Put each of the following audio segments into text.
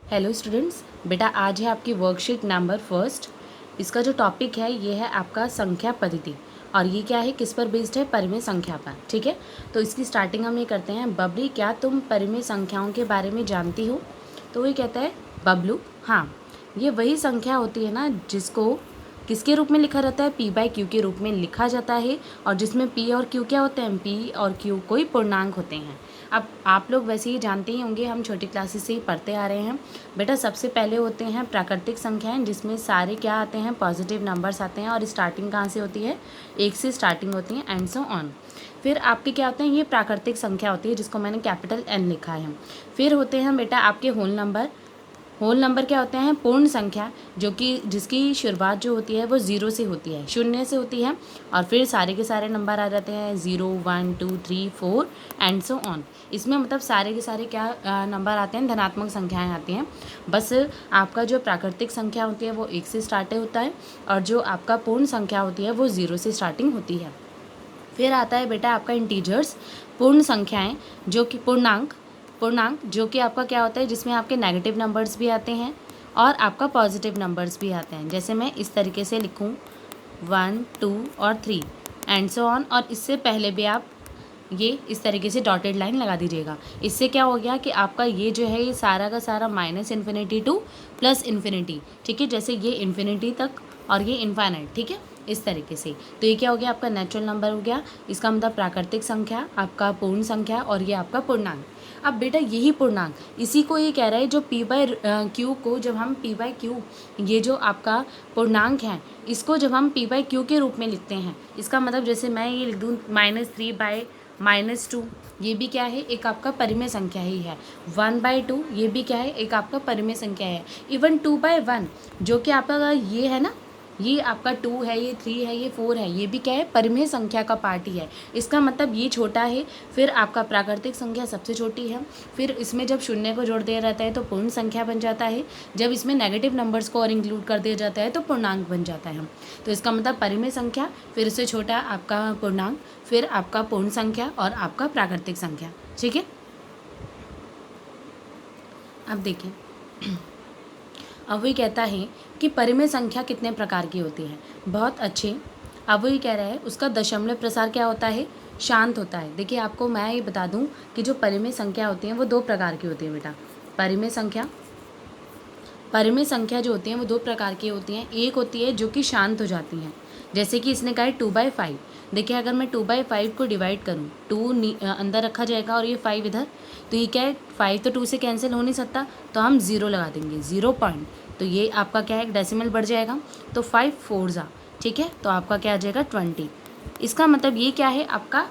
Hello students, बेटा आज है आपकी वर्कशीट नंबर फर्स्ट। इसका जो टॉपिक है ये है आपका संख्या पद्धति और ये क्या है, किस पर बेस्ड है, परिमेय संख्या पर। ठीक है, तो इसकी स्टार्टिंग हम ये करते हैं। बबली, क्या तुम परिमेय संख्याओं के बारे में जानती हो? तो ये कहता है बबलू, हाँ, ये वही संख्या होती है ना जिसको किसके रूप में लिखा रहता है, पी बाई क्यू के रूप में लिखा जाता है, और जिसमें पी और क्यू क्या होते हैं, पी और क्यू कोई पूर्णांक होते हैं। अब आप लोग वैसे ही जानते ही होंगे, हम छोटी क्लासेस से ही पढ़ते आ रहे हैं। बेटा सबसे पहले होते हैं प्राकृतिक संख्याएं, जिसमें सारे क्या आते हैं, पॉजिटिव नंबर्स आते हैं, और स्टार्टिंग कहाँ से होती है, एक से स्टार्टिंग होती है, एंड सो ऑन। फिर आपके क्या होते हैं, ये प्राकृतिक संख्या होती है जिसको मैंने कैपिटल एन लिखा है। फिर होते हैं बेटा आपके होल नंबर। होल नंबर क्या होते हैं, पूर्ण संख्या, जो कि जिसकी शुरुआत जो होती है वो ज़ीरो से होती है, शून्य से होती है, और फिर सारे के सारे नंबर आ जाते हैं 0 1 2 3 4 एंड सो ऑन। इसमें मतलब सारे के सारे क्या नंबर आते हैं, धनात्मक संख्याएं आती हैं। बस आपका जो प्राकृतिक संख्या होती है वो एक से स्टार्ट होता है, और जो आपका पूर्ण संख्या होती है वो 0 से स्टार्टिंग होती है। फिर आता है बेटा आपका इंटीजर्स, पूर्ण संख्याएं, जो कि पूर्णांक जो कि आपका क्या होता है, जिसमें आपके नेगेटिव नंबर्स भी आते हैं और आपका पॉजिटिव नंबर्स भी आते हैं। जैसे मैं इस तरीके से लिखूं 1 2 और 3 एंड सो ऑन, और इससे पहले भी आप ये इस तरीके से डॉटेड लाइन लगा दीजिएगा। इससे क्या हो गया कि आपका ये जो है ये सारा का सारा minus infinity two plus infinity, ठीक है, जैसे ये इन्फिनिटी तक और ये इनफाइनाइट, ठीक है, इस तरीके से। तो ये क्या हो गया, आपका नेचुरल नंबर हो गया, इसका मतलब प्राकृतिक संख्या, आपका पूर्ण संख्या, और ये आपका पूर्णांक। अब बेटा यही पूर्णांक, इसी को ये कह रहा है, जो पी बाई क्यू को जब हम पी बाई क्यू, ये जो आपका पूर्णांक है, इसको जब हम पी बाई क्यू के रूप में लिखते हैं, इसका मतलब जैसे मैं ये लिख दूँ -3/-2, ये भी क्या है, एक आपका परिमेय संख्या ही है। 1/2 ये भी क्या है, एक आपका परिमेय संख्या है। इवन 2/1 जो कि आपका ये है ना, ये आपका 2 है, ये 3 है, ये 4 है, ये भी क्या है, परिमेय संख्या का पार्ट ही है। इसका मतलब ये छोटा है। फिर आपका प्राकृतिक संख्या सबसे छोटी है। फिर इसमें जब शून्य को जोड़ दिया जाता है तो पूर्ण संख्या बन जाता है। जब इसमें नेगेटिव नंबर्स को और इंक्लूड कर दिया जाता है तो पूर्णांक बन जाता है। तो इसका मतलब परिमेय संख्या, फिर इससे छोटा आपका पूर्णांक, फिर आपका पूर्ण संख्या और आपका प्राकृतिक संख्या। ठीक है, अब देखिए, अब वही कहता है कि परिमेय संख्या कितने प्रकार की होती है। बहुत अच्छे। अब वही कह रहा है उसका दशमलव प्रसार क्या होता है, शांत होता है। देखिए आपको मैं ये बता दूं कि जो परिमेय संख्या होती हैं वो दो प्रकार की होती है बेटा। परिमेय संख्या जो होती हैं वो दो प्रकार की होती हैं। एक होती है जो कि शांत हो जाती हैं, जैसे कि इसने कहा है 2/5। देखिए अगर मैं 2/5 को डिवाइड करूँ, 2 अंदर रखा जाएगा और ये 5 इधर, तो ये क्या है, 5 तो 2 से कैंसिल हो नहीं सकता, तो हम 0 लगा देंगे, 0 पॉइंट। तो ये आपका क्या है, एक डेसिमल बढ़ जाएगा, तो 5 4 जा, ठीक है, तो आपका क्या आ जाएगा 20। इसका मतलब ये क्या है, आपका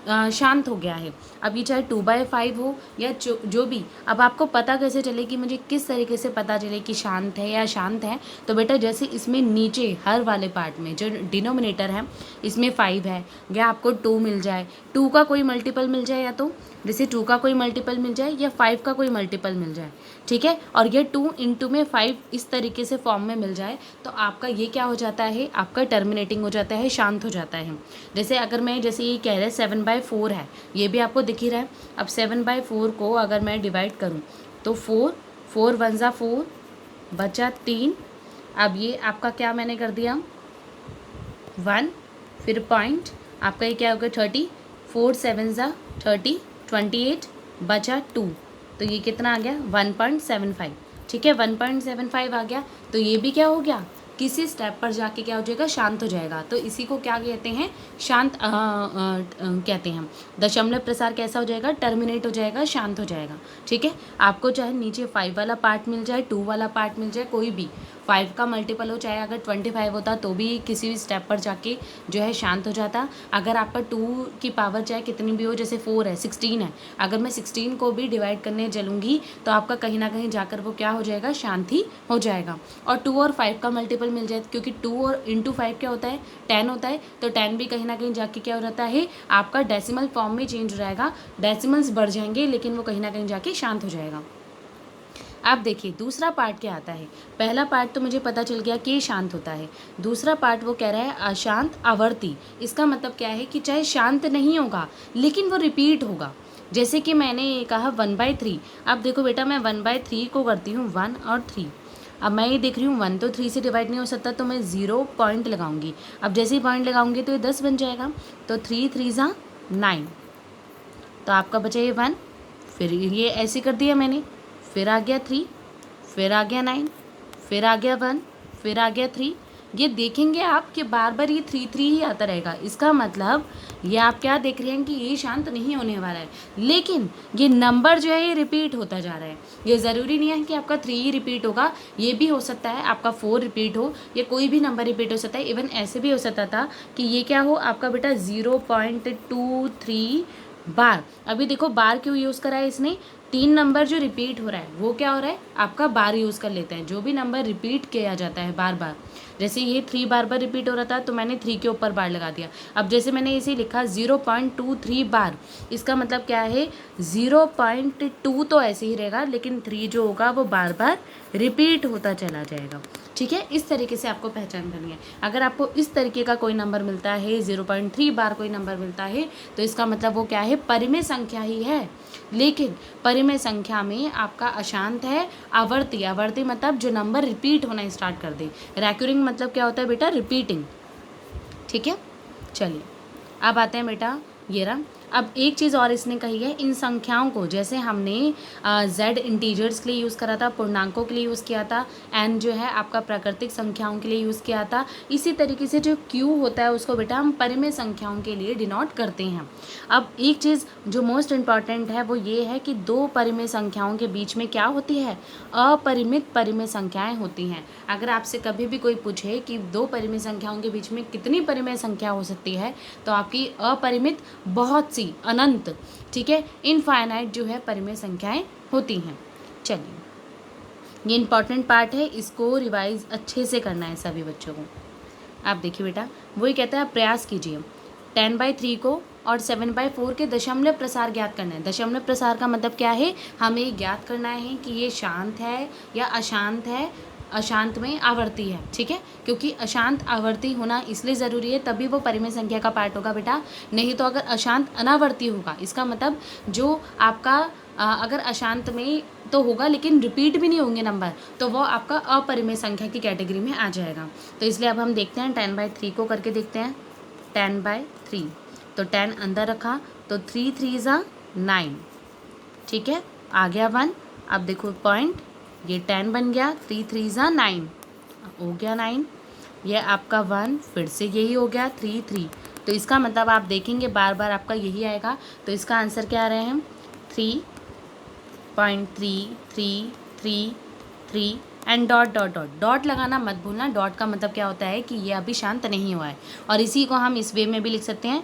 शांत हो गया है। अब ये चाहे 2/5 हो या जो भी, अब आपको पता कैसे चले कि मुझे किस तरीके से पता चले कि शांत है या शांत है, तो बेटा जैसे इसमें नीचे हर वाले पार्ट में जो डिनोमिनेटर है इसमें 5 है, या आपको 2 मिल जाए, 2 का कोई मल्टीपल मिल जाए, या तो जैसे 2 का कोई मल्टीपल मिल जाए या 5 का कोई मल्टीपल मिल जाए, ठीक है, और ये 2 इंटू में 5 इस तरीके से फॉर्म में मिल जाए, तो आपका ये क्या हो जाता है, आपका टर्मिनेटिंग हो जाता है, शांत हो जाता है। जैसे अगर मैं जैसे ये कह रहे हैं 7/4 है, ये भी आपको दिख ही रहा है। अब 7/4 को अगर मैं डिवाइड करूँ तो 4 1 ज़ा 4 बचा 3। अब ये आपका क्या मैंने कर दिया 1, फिर पॉइंट, आपका ये क्या होगा 30, 4 7 ज़ा 30, 28 बचा 2, तो ये कितना आ गया 1.75, ठीक है, 1.75 आ गया। तो ये भी क्या हो गया, किसी स्टेप पर जाके क्या हो जाएगा, शांत हो जाएगा। तो इसी को क्या कहते हैं, शांत कहते हैं। दशमलव प्रसार कैसा हो जाएगा, टर्मिनेट हो जाएगा, शांत हो जाएगा। ठीक है, आपको चाहे नीचे 5 वाला पार्ट मिल जाए, 2 वाला पार्ट मिल जाए, कोई भी 5 का मल्टीपल हो, चाहे अगर 25 होता तो भी किसी भी स्टेप पर जाके जो है शांत हो जाता। अगर आपका 2 की पावर चाहे कितनी भी हो, जैसे 4 है, 16 है, अगर मैं 16 को भी डिवाइड करने चलूँगी तो आपका कहीं ना कहीं जाकर वो क्या हो जाएगा, शांत ही हो जाएगा। और 2 और 5 का मल्टीपल मिल जाए, क्योंकि 2 और इंटू 5 क्या होता है, 10 होता है, तो 10 भी कहीं ना कहीं जाके क्या हो जाता है, आपका डेसिमल फॉर्म में चेंज हो जाएगा, डेसिमल्स बढ़ जाएंगे, लेकिन वो कहीं ना कहीं जाके शांत हो जाएगा। अब देखिए दूसरा पार्ट क्या आता है। पहला पार्ट तो मुझे पता चल गया कि ये शांत होता है। दूसरा पार्ट वो कह रहा है अशांत आवर्ती। इसका मतलब क्या है कि चाहे शांत नहीं होगा लेकिन वो रिपीट होगा। जैसे कि मैंने ये कहा 1/3। अब देखो बेटा, मैं 1/3 को करती हूँ 1 और 3। अब मैं ये देख रही हूँ 1 तो 3 से डिवाइड नहीं हो सकता, तो मैं 0 पॉइंट लगाऊंगी। अब जैसे ही पॉइंट लगाऊंगी तो ये 10 बन जाएगा। तो 3 3 ज़ा 9, तो आपका बचा ये 1। फिर ये ऐसे कर दिया मैंने, फिर आ गया 3, फिर आ गया 9, फिर आ गया 1, फिर आ गया 3। ये देखेंगे आप कि बार बार ये 3 3 ही आता रहेगा। इसका मतलब ये आप क्या देख रहे हैं कि ये शांत नहीं होने वाला है, लेकिन ये नंबर जो है ये रिपीट होता जा रहा है। ये ज़रूरी नहीं है कि आपका 3 ही रिपीट होगा, ये भी हो सकता है आपका 4 रिपीट हो, या कोई भी नंबर रिपीट हो सकता है। इवन ऐसे भी हो सकता था कि ये क्या हो, आपका बेटा 0.23 बार। अभी देखो बार क्यों यूज़ करा है इसने, 3 नंबर जो रिपीट हो रहा है वो क्या हो रहा है, आपका बार यूज़ कर लेते हैं। जो भी नंबर रिपीट किया जाता है बार बार, जैसे ये 3 बार बार रिपीट हो रहा था तो मैंने 3 के ऊपर बार लगा दिया। अब जैसे मैंने इसे लिखा 0.23 बार, इसका मतलब क्या है, 0.2 तो ऐसे ही रहेगा, लेकिन 3 जो होगा वो बार बार रिपीट होता चला जाएगा। ठीक है, इस तरीके से आपको पहचान करनी है। अगर आपको इस तरीके का कोई नंबर मिलता है, 0.3 बार कोई नंबर मिलता है, तो इसका मतलब वो क्या है, परिमेय संख्या ही है। लेकिन परिमेय संख्या में आपका अशांत है, आवर्ती। आवर्ती मतलब जो नंबर रिपीट होना स्टार्ट कर दे। रैक्यूरिंग मतलब क्या होता है बेटा, रिपीटिंग। ठीक है, चलिए अब आते हैं बेटा ये रहा। अब एक चीज़ और इसने कही है, इन संख्याओं को जैसे हमने z इंटीजर्स के लिए यूज़ करा था, पूर्णांकों के लिए यूज़ किया था, n जो है आपका प्राकृतिक संख्याओं के लिए यूज़ किया था, इसी तरीके से जो q होता है उसको बेटा हम परिमेय संख्याओं के लिए डिनोट करते हैं। अब एक चीज़ जो मोस्ट इम्पॉर्टेंट है वो ये है कि दो परिमेय संख्याओं के बीच में क्या होती है, अपरिमित परिमेय संख्याएँ होती हैं। अगर आपसे कभी भी कोई पूछे कि दो परिमेय संख्याओं के बीच में कितनी परिमेय संख्या हो सकती है, तो आपकी अपरिमित बहुत सी, अनंत, ठीक है, इनफाइनाइट जो है परिमेय संख्याएं होती हैं। चलिए ये इंपॉर्टेंट पार्ट है, इसको रिवाइज अच्छे से करना है सभी बच्चों को। आप देखिए बेटा, वही कहता है प्रयास कीजिए 10/3 को और 7/4 के दशमलव प्रसार ज्ञात करना है। दशमलव प्रसार का मतलब क्या है, हमें ज्ञात करना है कि ये शांत है या अशांत है, अशांत में आवर्ती है। ठीक है, क्योंकि अशांत आवर्ती होना इसलिए ज़रूरी है, तभी वो परिमेय संख्या का पार्ट होगा बेटा। नहीं तो अगर अशांत अनावर्ती होगा, इसका मतलब जो आपका अगर अशांत में तो होगा लेकिन रिपीट भी नहीं होंगे नंबर, तो वो आपका अपरिमेय संख्या की कैटेगरी में आ जाएगा। तो इसलिए अब हम देखते हैं 10/3 को करके देखते हैं। 10/3, तो 10 अंदर रखा तो 3 3 ज़ा 9। ठीक है, आ गया 1। अब देखो पॉइंट, ये 10 बन गया, 3 3 ज़ा 9 हो गया 9। ये आपका 1, फिर से यही हो गया 3 3। तो इसका मतलब आप देखेंगे बार बार आपका यही आएगा। तो इसका आंसर क्या आ रहे हैं, 3.3333 and dot dot dot. Dot लगाना मत भूलना, डॉट का मतलब क्या होता है कि ये अभी शांत नहीं हुआ है। और इसी को हम इस वे में भी लिख सकते हैं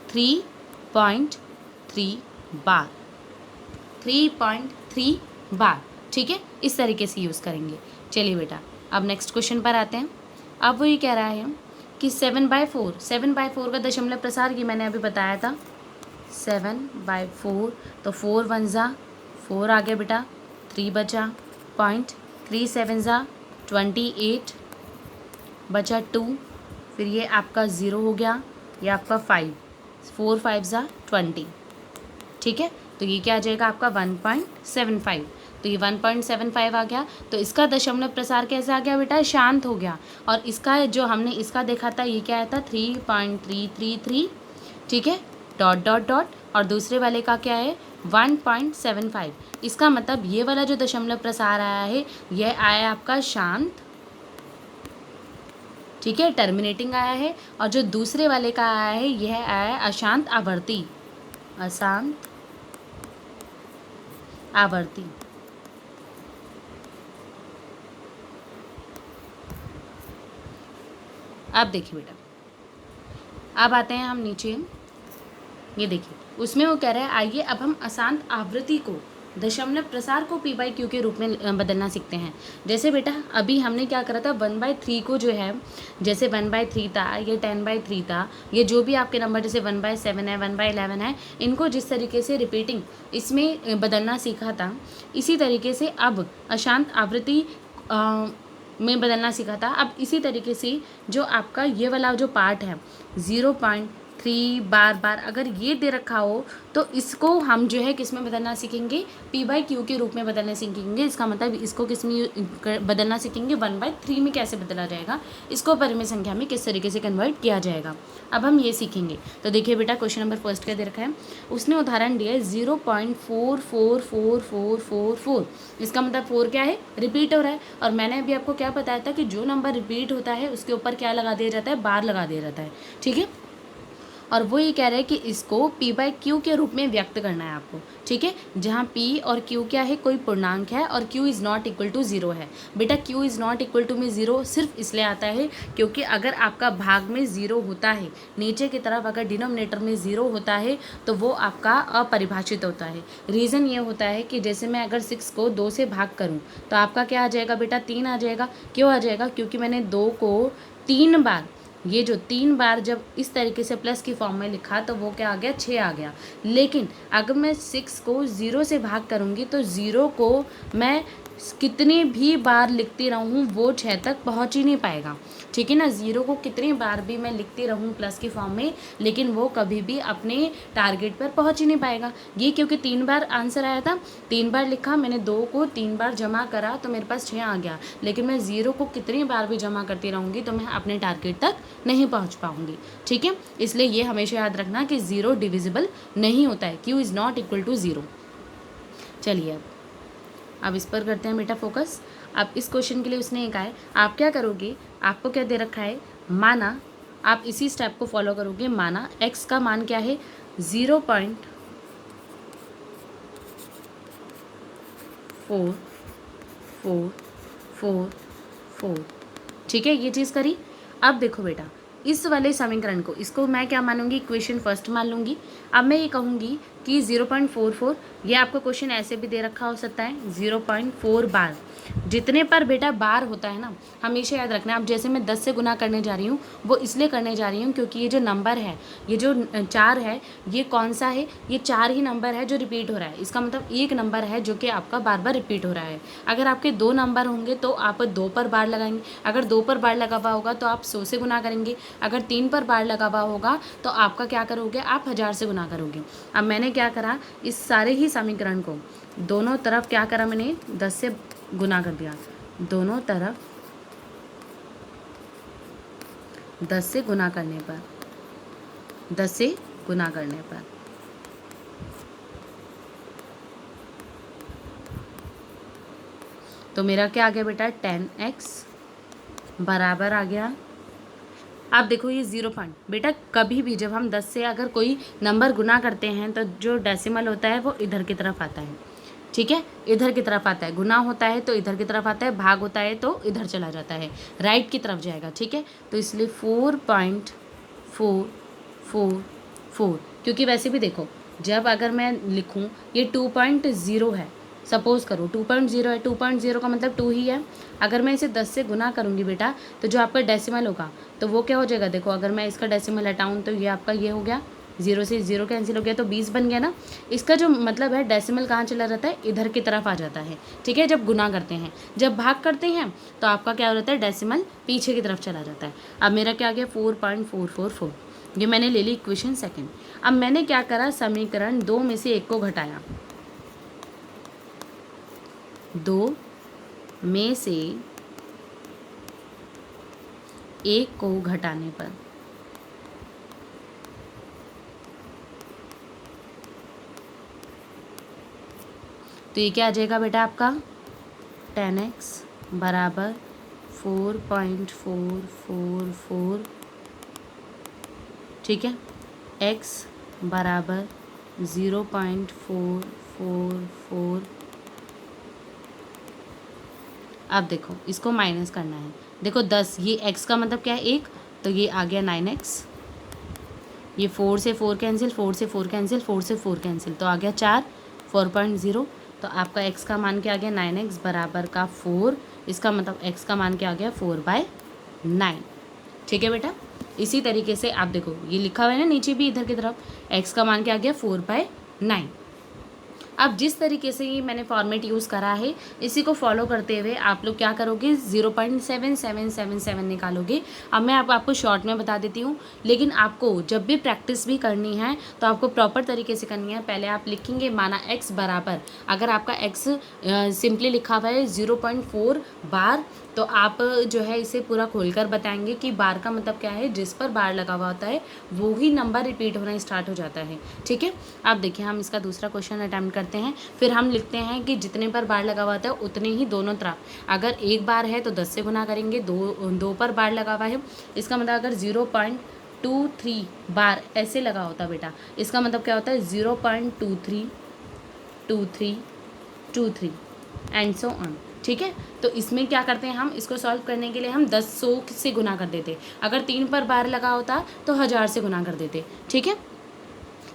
3.3 बार, 3.3 बार। ठीक है, इस तरीके से यूज़ करेंगे। चलिए बेटा अब नेक्स्ट क्वेश्चन पर आते हैं। अब वो ये कह रहा है कि 7/4 का दशमलव प्रसार, ये मैंने अभी बताया था 7/4। तो 4 1 ज़ा 4 आ गया बेटा, 3 बचा, पॉइंट 3 7 ज़ा 28 बचा 2, फिर ये आपका 0 हो गया, ये आपका 5, 4 5 ज़ा 20। ठीक है, तो ये क्या आ जाएगा आपका 1.75। तो ये 1.75 आ गया। तो इसका दशमलव प्रसार कैसे आ गया बेटा, शांत हो गया। और इसका जो हमने इसका देखा था ये क्या आया था 3.333। ठीक है, डॉट डॉट डॉट, और दूसरे वाले का क्या है 1.75। इसका मतलब ये वाला जो दशमलव प्रसार आया है यह आया आपका शांत, ठीक है, टर्मिनेटिंग आया है। और जो दूसरे वाले का आया है यह आया है अशांत आवर्ती, अशांत आवर्ती। अब देखिए बेटा, अब आते हैं हम नीचे, ये देखिए उसमें वो कह रहा है आइए अब हम अशांत आवृत्ति को, दशमलव प्रसार को p/q के रूप में बदलना सीखते हैं। जैसे बेटा अभी हमने क्या करा था 1/3 को जो है, जैसे 1/3 था, ये 10/3 था, ये जो भी आपके नंबर जैसे 1/7 है, 1/11 है, इनको जिस तरीके से रिपीटिंग इसमें बदलना सीखा था, इसी तरीके से अब अशांत आवृत्ति में बदलना सीखा था। अब इसी तरीके से जो आपका ये वाला जो पार्ट है 3 बार बार अगर ये दे रखा हो तो इसको हम जो है किस में बदलना सीखेंगे, p/q के रूप में बदलना सीखेंगे। इसका मतलब इसको किस में बदलना सीखेंगे, 1/3 में कैसे बदला जाएगा, इसको परिमेय संख्या में किस तरीके से कन्वर्ट किया जाएगा, अब हम ये सीखेंगे। तो देखिए बेटा क्वेश्चन नंबर फर्स्ट क्या दे रखा है, उसने उदाहरण दिया है 0.444444। इसका मतलब 4 क्या है, रिपीट हो रहा है। और मैंने अभी आपको क्या बताया था कि जो नंबर रिपीट होता है उसके ऊपर क्या लगा दिया जाता है, बार लगा दिया जाता है, ठीक है। और वो ये कह रहा है कि इसको p/q के रूप में व्यक्त करना है आपको, ठीक है, जहाँ p और q क्या है, कोई पूर्णांक है और q is not equal to 0 है। बेटा q is not equal to में 0 सिर्फ इसलिए आता है क्योंकि अगर आपका भाग में 0 होता है, नीचे की तरफ अगर डिनोमिनेटर में 0 होता है तो वो आपका अपरिभाषित होता है। रीज़न ये होता है कि जैसे मैं अगर 6 को 2 से भाग करूँ तो आपका क्या आ जाएगा बेटा, 3 आ जाएगा। क्यों आ जाएगा, क्योंकि मैंने 2 को 3 बार, ये जो 3 बार जब इस तरीके से प्लस की फॉर्म में लिखा तो वो क्या आ गया, 6 आ गया। लेकिन अगर मैं 6 को 0 से भाग करूँगी तो 0 को मैं कितनी भी बार लिखती रहूँ वो 6 तक पहुँच ही नहीं पाएगा, ठीक है ना। 0 को कितनी बार भी मैं लिखती रहूँ प्लस की फॉर्म में, लेकिन वो कभी भी अपने टारगेट पर पहुँच ही नहीं पाएगा। ये क्योंकि 3 बार आंसर आया था, 3 बार लिखा मैंने, 2 को 3 बार जमा करा तो मेरे पास 6 आ गया। लेकिन मैं 0 को कितनी बार भी जमा करती रहूँगी तो मैं अपने टारगेट तक नहीं पहुँच पाऊँगी, ठीक है। इसलिए ये हमेशा याद रखना कि 0 डिविजिबल नहीं होता है, q is not equal to 0। चलिए अब इस पर करते हैं बेटा फोकस। अब इस क्वेश्चन के लिए उसने ये कहा है, आप क्या करोगे, आपको क्या दे रखा है, माना आप इसी स्टेप को फॉलो करोगे। माना x का मान क्या है, 0.4444, ठीक है, ये चीज़ करी। अब देखो बेटा इस वाले समीकरण को, इसको मैं क्या मानूंगी, इक्वेशन फर्स्ट मान लूँगी। अब मैं ये कहूँगी कि 0.44, ये आपको क्वेश्चन ऐसे भी दे रखा हो सकता है 0.4 बार। जितने पर बेटा बार होता है ना, हमेशा याद रखना। अब जैसे मैं 10 से गुना करने जा रही हूँ वो इसलिए करने जा रही हूँ क्योंकि ये जो नंबर है, ये जो 4 है, ये कौन सा है, ये 4 ही नंबर है जो रिपीट हो रहा है। इसका मतलब एक नंबर है जो कि आपका बार बार रिपीट हो रहा है। अगर आपके 2 नंबर होंगे तो आप 2 पर बार लगाएंगे, अगर 2 पर बार लगा हुआ होगा तो आप 100 से गुना करेंगे, अगर 3 पर बार लगा हुआ होगा तो आपका क्या करोगे, आप 1000 से गुना करोगे। अब मैंने क्या करा, इस सारे ही समीकरण को दोनों तरफ क्या करा, मैंने 10 से गुना कर दिया, दोनों तरफ 10 से गुना करने पर, 10 से गुना करने पर तो मेरा क्या आ गया बेटा, 10x बराबर आ गया। अब देखो ये 0 पॉइंट, बेटा कभी भी जब हम 10 से अगर कोई नंबर गुना करते हैं तो जो डेसिमल होता है वो इधर की तरफ आता है, ठीक है, इधर की तरफ आता है। गुना होता है तो इधर की तरफ आता है, भाग होता है तो इधर चला जाता है, राइट की तरफ जाएगा, ठीक है। तो इसलिए 4.444, क्योंकि वैसे भी देखो जब अगर मैं लिखूं ये 2.0 है, सपोज़ करो 2.0 है, 2.0 का मतलब 2 ही है। अगर मैं इसे 10 से गुना करूँगी बेटा तो जो आपका डेसिमल होगा तो वो क्या हो जाएगा, देखो अगर मैं इसका डेसिमल हटाऊँ तो ये आपका ये हो गया, 0 से 0 कैंसिल हो गया तो 20 बन गया ना। इसका जो मतलब है डेसिमल कहाँ चला जाता है, इधर की तरफ आ जाता है, ठीक है, जब गुना करते हैं। जब भाग करते हैं तो आपका क्या हो जाता है, डेसिमल पीछे की तरफ चला जाता है। अब मेरा क्या आ गया, 4.444, ये मैंने ले ली इक्वेशन सेकेंड। अब मैंने क्या करा, समीकरण 2 में से 1 को घटाया, 2 में से 1 को घटाने पर तो ये क्या आ जाएगा बेटा आपका, 10x बराबर 4.444, ठीक है, x बराबर 0.444। अब देखो इसको माइनस करना है, देखो 10, ये x का मतलब क्या है 1, तो ये आ गया 9x, ये 4 से 4 कैंसिल, 4 से 4 कैंसिल, 4 से 4 कैंसिल, तो आ गया 4, 4.0। तो आपका x का मान क्या आ गया, 9x बराबर का 4, इसका मतलब x का मान क्या आ गया, 4/9, ठीक है बेटा। इसी तरीके से आप देखो ये लिखा हुआ है ना नीचे भी इधर की तरफ, x का मान क्या आ गया, 4/9। अब जिस तरीके से ये मैंने फॉर्मेट यूज़ करा है इसी को फॉलो करते हुए आप लोग क्या करोगे 0.7777 निकालोगे। अब मैं आपको शॉर्ट में बता देती हूँ, लेकिन आपको जब भी प्रैक्टिस भी करनी है तो आपको प्रॉपर तरीके से करनी है। पहले आप लिखेंगे माना x बराबर, अगर आपका x सिंपली लिखा हुआ है 0.4 बार, तो आप जो है इसे पूरा खोलकर बताएंगे कि बार का मतलब क्या है। जिस पर बार लगा हुआ होता है वो ही नंबर रिपीट होना स्टार्ट हो जाता है। ठीक है, आप देखिए हम इसका दूसरा क्वेश्चन अटेम्प्ट करते हैं। फिर हम लिखते हैं कि जितने पर बार लगा हुआ होता है उतने ही दोनों तरफ, अगर एक बार है तो 10 से गुना करेंगे, दो पर बार लगा हुआ है, इसका मतलब अगर 0.23 बार ऐसे लगा होता बेटा, इसका मतलब क्या होता है 0.232323 एंड सो ऑन। ठीक है, तो इसमें क्या करते हैं हम, इसको सॉल्व करने के लिए हम 100 से गुना कर देते। अगर 3 पर बार लगा होता तो 1000 से गुना कर देते। ठीक है,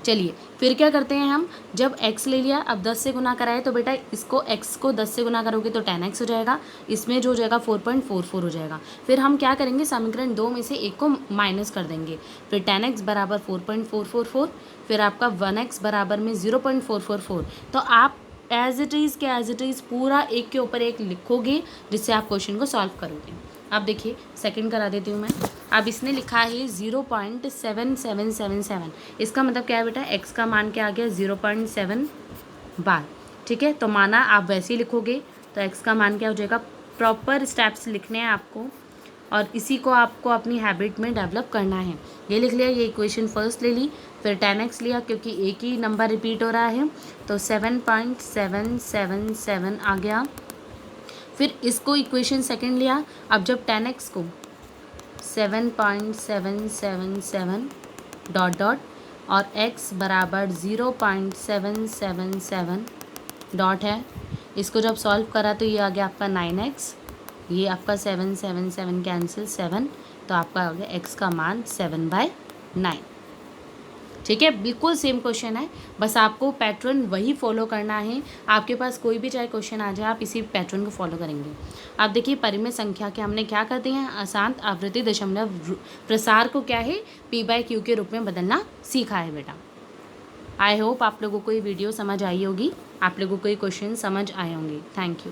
चलिए फिर क्या करते हैं हम, जब x ले लिया, अब 10 से गुना कराए तो बेटा इसको x को 10 से गुना करोगे तो 10x हो जाएगा, इसमें जो हो जाएगा 4.44 हो जाएगा। फिर हम क्या करेंगे, समीकरण 2 में से एक को माइनस कर देंगे। फिर 10x बराबर 4.444, फिर आपका 1x बराबर में 0.444। तो आप एज इट इज़ पूरा एक के ऊपर एक लिखोगे जिससे आप क्वेश्चन को सॉल्व करोगे। अब देखिए सेकंड करा देती हूँ मैं। अब इसने लिखा है 0.7777, इसका मतलब क्या है बेटा, x का मान क्या आ गया 0.7 बार। ठीक है, तो माना आप वैसे ही लिखोगे तो x का मान क्या हो जाएगा, प्रॉपर स्टेप्स लिखने हैं आपको और इसी को आपको अपनी हैबिट में डेवलप करना है। ये लिख लिया, ये इक्वेशन फर्स्ट ले ली, फिर 10x लिया क्योंकि एक ही नंबर रिपीट हो रहा है तो 7.777 आ गया। फिर इसको इक्वेशन सेकंड लिया, अब जब 10x को 7.777 डॉट डॉट और x बराबर 0.777 डॉट है, इसको जब सॉल्व करा तो ये आ गया आपका 9x, ये आपका 777 कैंसिल 7, तो आपका आ गया x का मान 7/9। ठीक है, बिल्कुल सेम क्वेश्चन है, बस आपको पैटर्न वही फॉलो करना है। आपके पास कोई भी चाहे क्वेश्चन आ जाए आप इसी पैटर्न को फॉलो करेंगे। आप देखिए परिमेय संख्या के हमने क्या कर दिए हैं, अशांत आवृत्ति दशमलव प्रसार को क्या है p/q के रूप में बदलना सीखा है बेटा। आई होप आप लोगों को ये वीडियो समझ आई होगी, आप लोगों को ये क्वेश्चन समझ आए होंगे। Thank you.